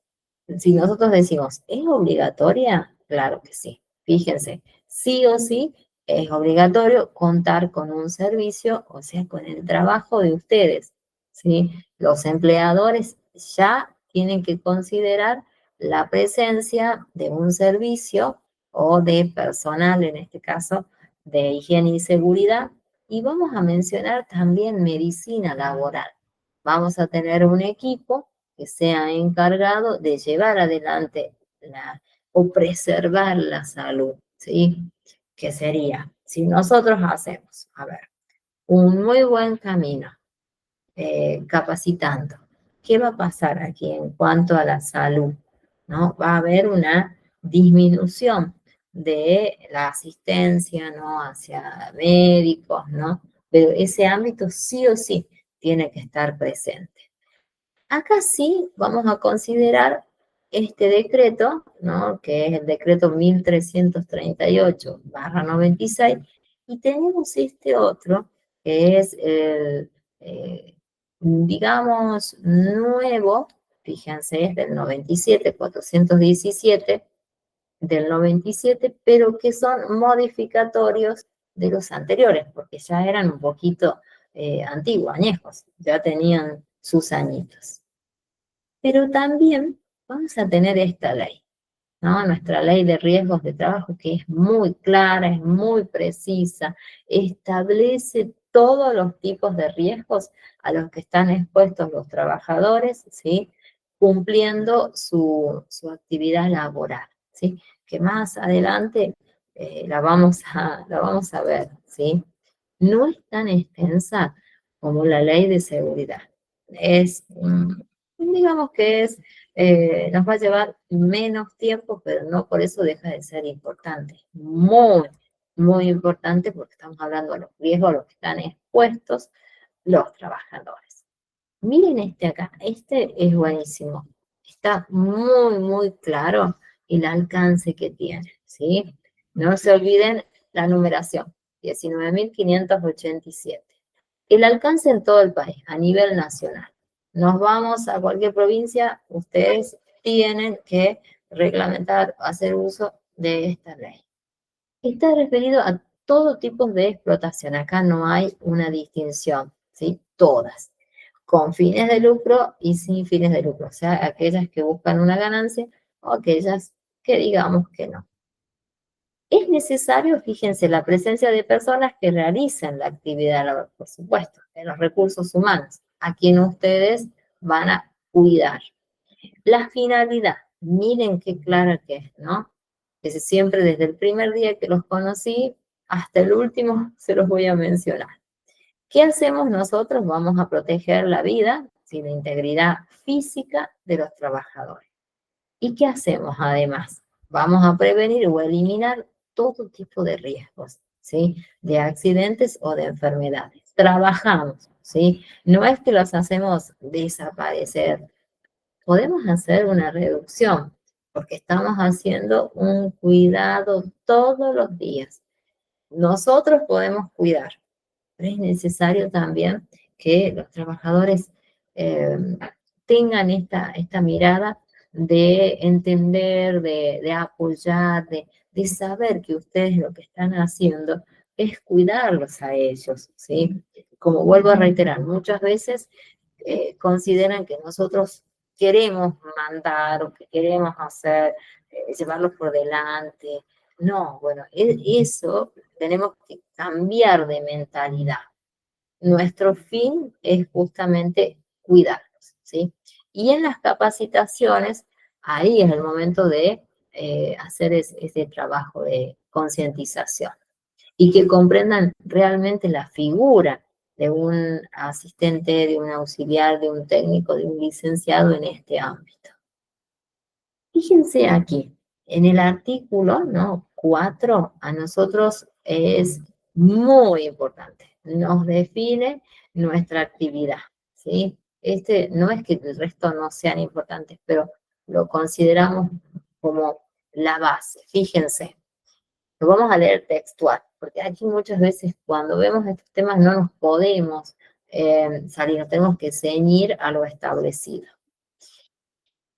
si nosotros decimos, ¿es obligatoria? Claro que sí. Fíjense, sí o sí es obligatorio contar con un servicio, o sea, con el trabajo de ustedes, ¿sí? Los empleadores ya tienen que considerar la presencia de un servicio o de personal, en este caso, de higiene y seguridad. Y vamos a mencionar también medicina laboral. Vamos a tener un equipo que sea encargado de llevar adelante o preservar la salud, ¿sí? Que sería, si nosotros hacemos, a ver, un muy buen camino capacitando, ¿qué va a pasar aquí en cuanto a la salud? ¿No? Va a haber una disminución de la asistencia, ¿no?, hacia médicos, ¿no? Pero ese ámbito sí o sí tiene que estar presente. Acá sí vamos a considerar este decreto, ¿no?, que es el decreto 1338/96, y tenemos este otro, que es el, digamos, nuevo, fíjense, es del 97, 417, del 97, pero que son modificatorios de los anteriores, porque ya eran un poquito antiguos, añejos, ya tenían sus añitos. Pero también vamos a tener esta ley, ¿no? Nuestra ley de riesgos de trabajo, que es muy clara, es muy precisa, establece todos los tipos de riesgos a los que están expuestos los trabajadores, ¿sí? Cumpliendo su actividad laboral, ¿sí? Que más adelante la vamos a ver, ¿sí? No es tan extensa como la ley de seguridad. Digamos que nos va a llevar menos tiempo, pero no por eso deja de ser importante. Muy, muy importante porque estamos hablando de los riesgos a los que están expuestos los trabajadores. Miren este acá, este es buenísimo. Está muy, muy claro el alcance que tiene, ¿sí? No se olviden la numeración, 19.587. El alcance en todo el país, a nivel nacional. Nos vamos a cualquier provincia, ustedes tienen que reglamentar, hacer uso de esta ley. Está referido a todo tipo de explotación. Acá no hay una distinción, ¿sí? Todas, con fines de lucro y sin fines de lucro. O sea, aquellas que buscan una ganancia o aquellas que digamos que no. Es necesario, fíjense, la presencia de personas que realicen la actividad, por supuesto, de los recursos humanos, a quien ustedes van a cuidar. La finalidad, miren qué clara que es, ¿no? Es siempre desde el primer día que los conocí hasta el último se los voy a mencionar. ¿Qué hacemos nosotros? Vamos a proteger la vida y la integridad física de los trabajadores. ¿Y qué hacemos además? Vamos a prevenir o eliminar todo tipo de riesgos, ¿sí? De accidentes o de enfermedades. Trabajamos, ¿sí? No es que los hacemos desaparecer. Podemos hacer una reducción porque estamos haciendo un cuidado todos los días. Nosotros podemos cuidar, pero es necesario también que los trabajadores eh, tengan esta mirada de entender, de apoyar, de saber que ustedes lo que están haciendo es cuidarlos a ellos, ¿sí? Como vuelvo a reiterar, muchas veces consideran que nosotros queremos mandar o que queremos hacer, llevarlos por delante. No, bueno, eso tenemos que cambiar de mentalidad. Nuestro fin es justamente cuidarlos, ¿sí? Y en las capacitaciones, ahí es el momento de hacer ese trabajo de concientización y que comprendan realmente la figura de un asistente, de un auxiliar, de un técnico, de un licenciado en este ámbito. Fíjense aquí, en el artículo, ¿no? 4, a nosotros es muy importante. Nos define nuestra actividad, ¿sí? Este no es que el resto no sean importantes, pero lo consideramos como la base. Fíjense, lo vamos a leer textual, porque aquí muchas veces cuando vemos estos temas no nos podemos salir, nos tenemos que ceñir a lo establecido.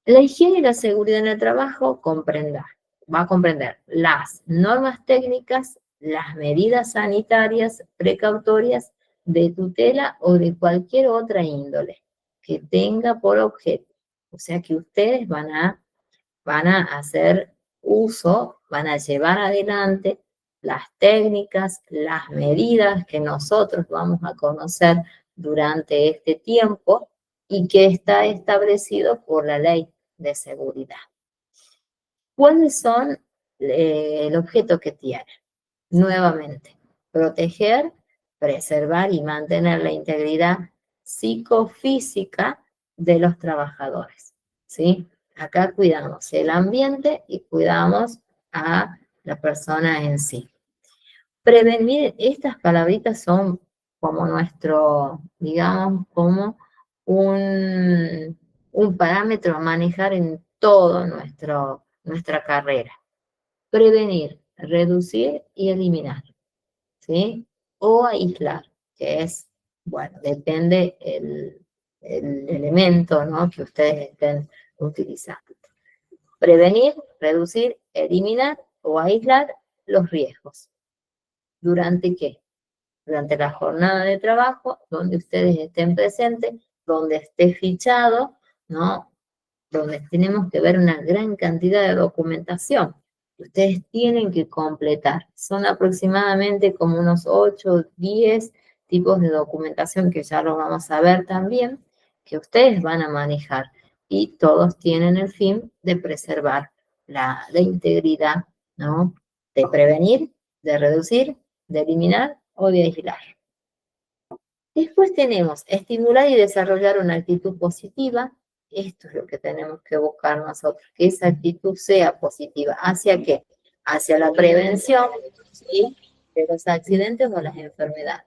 La higiene y la seguridad en el trabajo va a comprender las normas técnicas, las medidas sanitarias precautorias de tutela o de cualquier otra índole que tenga por objeto. O sea que ustedes van a hacer uso, van a llevar adelante las técnicas, las medidas que nosotros vamos a conocer durante este tiempo y que está establecido por la ley de seguridad. ¿Cuáles son el objeto que tiene? Nuevamente, proteger, preservar y mantener la integridad psicofísica de los trabajadores, ¿sí? Acá cuidamos el ambiente y cuidamos a la persona en sí. Prevenir, estas palabritas son como nuestro, digamos, como un parámetro a manejar en todo nuestra carrera. Prevenir, reducir y eliminar, ¿sí? O aislar, que es, bueno, depende el elemento, ¿no? Que ustedes estén utilizando. Prevenir, reducir, eliminar o aislar los riesgos. ¿Durante qué? Durante la jornada de trabajo, donde ustedes estén presentes, donde esté fichado, ¿no? Donde tenemos que ver una gran cantidad de documentación que ustedes tienen que completar. Son aproximadamente como unos 8 o 10 tipos de documentación que ya lo vamos a ver también, que ustedes van a manejar y todos tienen el fin de preservar la integridad, ¿no? De prevenir, de reducir, de eliminar o de aislar. Después tenemos estimular y desarrollar una actitud positiva. Esto es lo que tenemos que buscar nosotros, que esa actitud sea positiva. ¿Hacia qué? Hacia la prevención, ¿sí?, de los accidentes o las enfermedades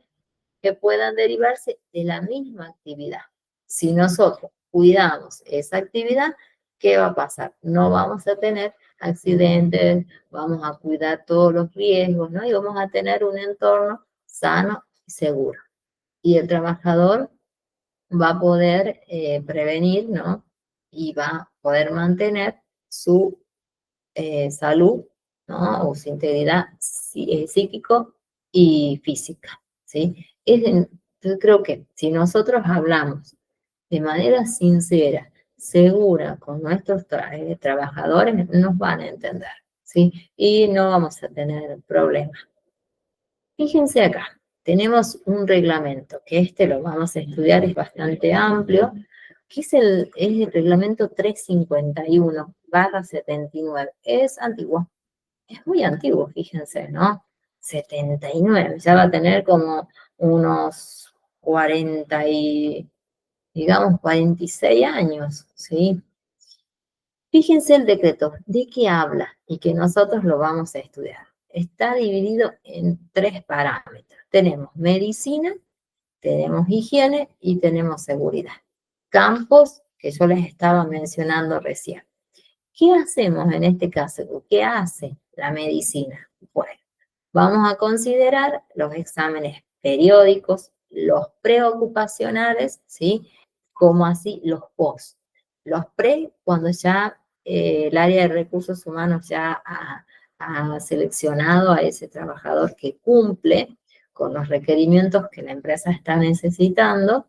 que puedan derivarse de la misma actividad. Si nosotros cuidamos esa actividad, ¿qué va a pasar? No vamos a tener accidentes, vamos a cuidar todos los riesgos, ¿no? Y vamos a tener un entorno sano y seguro. Y el trabajador va a poder prevenir, ¿no? Y va a poder mantener su salud, ¿no? O su integridad psíquico y física, ¿sí? Yo creo que si nosotros hablamos de manera sincera, segura con nuestros trabajadores, nos van a entender, ¿sí? Y no vamos a tener problemas. Fíjense acá, tenemos un reglamento, que este lo vamos a estudiar, es bastante amplio, que es el reglamento 351/79. Es antiguo, es muy antiguo, fíjense, ¿no? 79, ya va a tener como unos 40 y, digamos, 46 años, ¿sí? Fíjense el decreto, ¿de qué habla? Y que nosotros lo vamos a estudiar. Está dividido en 3 parámetros. Tenemos medicina, tenemos higiene y tenemos seguridad. Campos que yo les estaba mencionando recién. ¿Qué hacemos en este caso? ¿Qué hace la medicina? Bueno, vamos a considerar los exámenes periódicos, los preocupacionales, ¿sí? Como así los post. Los pre, cuando ya el área de recursos humanos ya ha seleccionado a ese trabajador que cumple con los requerimientos que la empresa está necesitando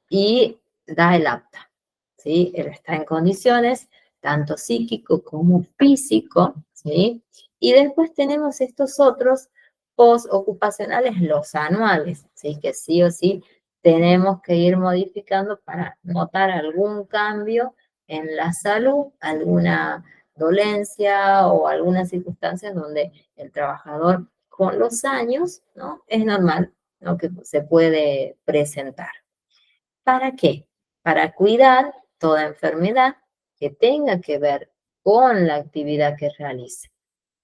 y da el apta, ¿sí? Él está en condiciones, tanto psíquico como físico, ¿sí? Y después tenemos estos otros postocupacionales, los anuales, ¿sí? Que sí o sí tenemos que ir modificando para notar algún cambio en la salud, alguna dolencia o alguna circunstancia donde el trabajador con los años, ¿no? Es normal, ¿no?, que se puede presentar. ¿Para qué? Para cuidar toda enfermedad que tenga que ver con la actividad que realice.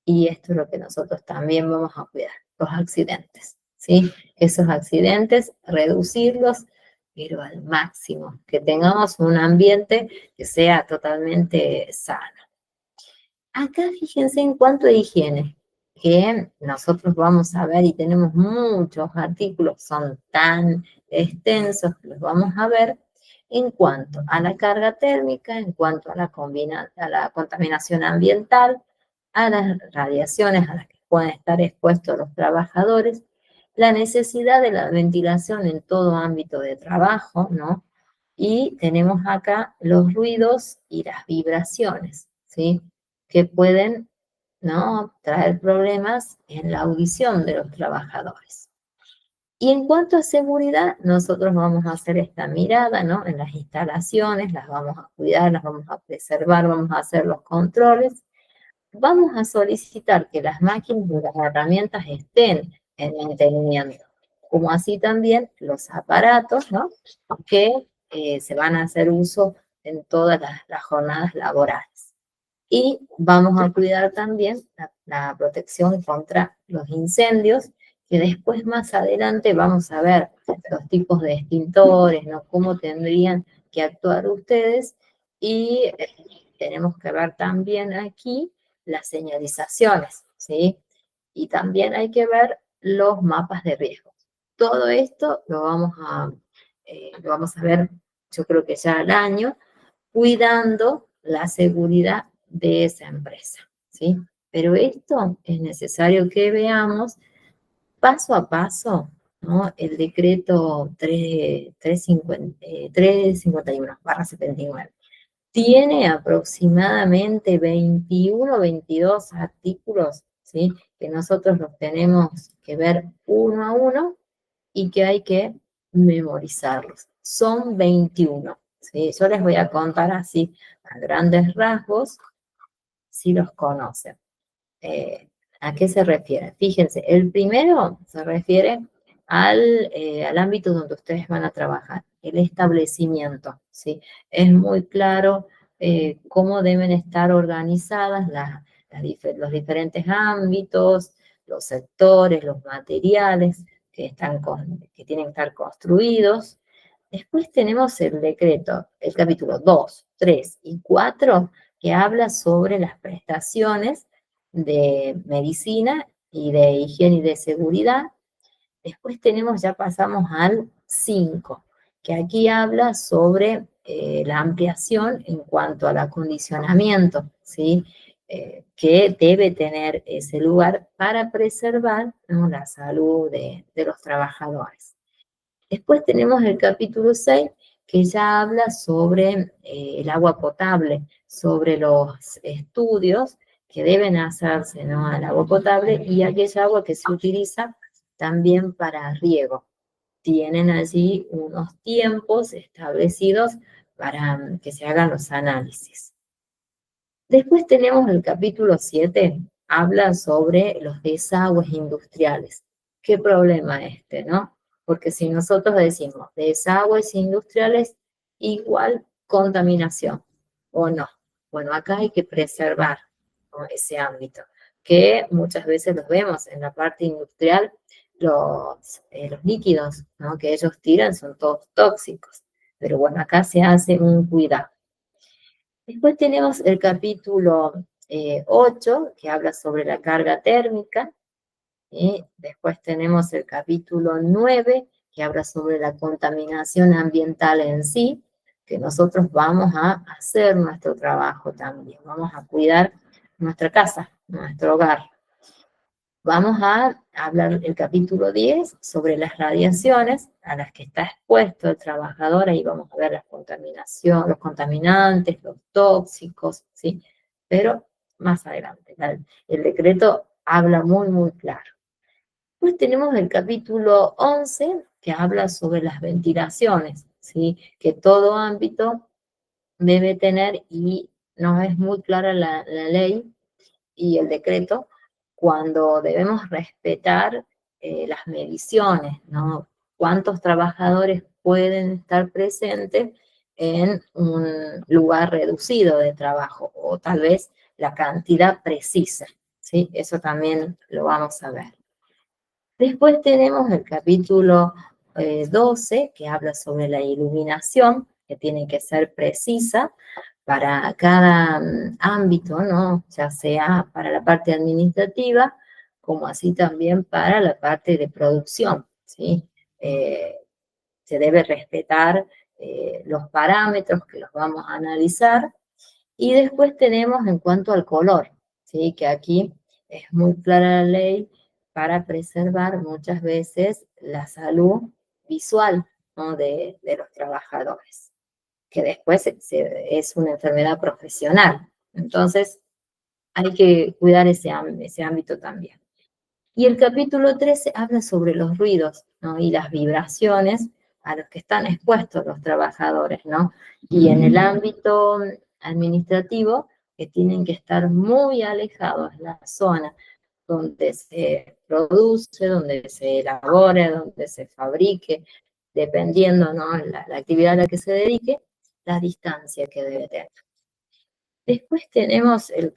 Y esto es lo que nosotros también vamos a cuidar, los accidentes, ¿sí? Esos accidentes, reducirlos, pero al máximo, que tengamos un ambiente que sea totalmente sano. Acá fíjense en cuanto a higiene, que nosotros vamos a ver y tenemos muchos artículos, son tan extensos que los vamos a ver en cuanto a la carga térmica, en cuanto a a la contaminación ambiental, a las radiaciones a las que pueden estar expuestos los trabajadores, la necesidad de la ventilación en todo ámbito de trabajo, ¿no? Y tenemos acá los ruidos y las vibraciones, ¿sí?, que pueden, ¿no?, traer problemas en la audición de los trabajadores. Y en cuanto a seguridad, nosotros vamos a hacer esta mirada, ¿no?, en las instalaciones, las vamos a cuidar, las vamos a preservar, vamos a hacer los controles. Vamos a solicitar que las máquinas y las herramientas estén en mantenimiento, como así también los aparatos, ¿no?, que se van a hacer uso en todas las jornadas laborales. Y vamos a cuidar también la protección contra los incendios, que después más adelante vamos a ver los tipos de extintores, ¿no?, cómo tendrían que actuar ustedes. Y tenemos que ver también aquí las señalizaciones, ¿sí? Y también hay que ver los mapas de riesgo. Todo esto lo vamos a ver, yo creo que ya al año, cuidando la seguridad de esa empresa, ¿sí? Pero esto es necesario que veamos paso a paso, ¿no? El decreto 351/79 tiene aproximadamente 21 o 22 artículos, ¿sí? Que nosotros los tenemos que ver uno a uno y que hay que memorizarlos. Son 21, ¿sí? Yo les voy a contar así a grandes rasgos si los conocen. ¿A qué se refiere? Fíjense, el primero se refiere al ámbito donde ustedes van a trabajar, el establecimiento, ¿sí? Es muy claro cómo deben estar organizadas los diferentes ámbitos, los sectores, los materiales que tienen que estar construidos. Después tenemos el decreto, el capítulo 2, 3 y 4, que habla sobre las prestaciones de medicina y de higiene y de seguridad. Después tenemos, ya pasamos al 5, que aquí habla sobre la ampliación en cuanto al acondicionamiento, ¿sí? Que debe tener ese lugar para preservar, ¿no?, la salud de los trabajadores. Después tenemos el capítulo 6, que ya habla sobre el agua potable, sobre los estudios que deben hacerse, ¿no?, al agua potable y aquella agua que se utiliza también para riego. Tienen allí unos tiempos establecidos para que se hagan los análisis. Después tenemos el capítulo 7, habla sobre los desagües industriales. ¿Qué problema este, no? Porque si nosotros decimos desagües industriales igual contaminación, ¿o no? Bueno, acá hay que preservar, ¿no?, ese ámbito, que muchas veces los vemos en la parte industrial, los líquidos, ¿no?, que ellos tiran son todos tóxicos, pero bueno, acá se hace un cuidado. Después tenemos el capítulo 8, que habla sobre la carga térmica. Después tenemos el capítulo 9, que habla sobre la contaminación ambiental en sí, que nosotros vamos a hacer nuestro trabajo también, vamos a cuidar nuestra casa, nuestro hogar. Vamos a hablar el capítulo 10 sobre las radiaciones a las que está expuesto el trabajador. Ahí vamos a ver las contaminaciones, los contaminantes, los tóxicos, ¿sí? Pero más adelante, el decreto habla muy, muy claro. Pues tenemos el capítulo 11, que habla sobre las ventilaciones, ¿sí? Que todo ámbito debe tener, y no es muy clara la ley y el decreto cuando debemos respetar las mediciones, ¿no? ¿Cuántos trabajadores pueden estar presentes en un lugar reducido de trabajo? O tal vez la cantidad precisa, ¿sí? Eso también lo vamos a ver. Después tenemos el capítulo 12, que habla sobre la iluminación, que tiene que ser precisa para cada ámbito, ¿no? Ya sea para la parte administrativa, como así también para la parte de producción, ¿sí? Eh, Se debe respetar los parámetros que los vamos a analizar. Y después tenemos en cuanto al color, ¿sí? Que aquí es muy clara la ley para preservar muchas veces la salud visual, ¿no?, de los trabajadores, que después es una enfermedad profesional. Entonces, hay que cuidar ese ámbito también. Y el capítulo 13 habla sobre los ruidos, ¿no?, y las vibraciones a los que están expuestos los trabajadores, ¿no? Y en el ámbito administrativo, que tienen que estar muy alejados de la zona donde se produce, donde se elabore, donde se fabrique, dependiendo, ¿no?, la actividad a la que se dedique, la distancia que debe tener. Después tenemos el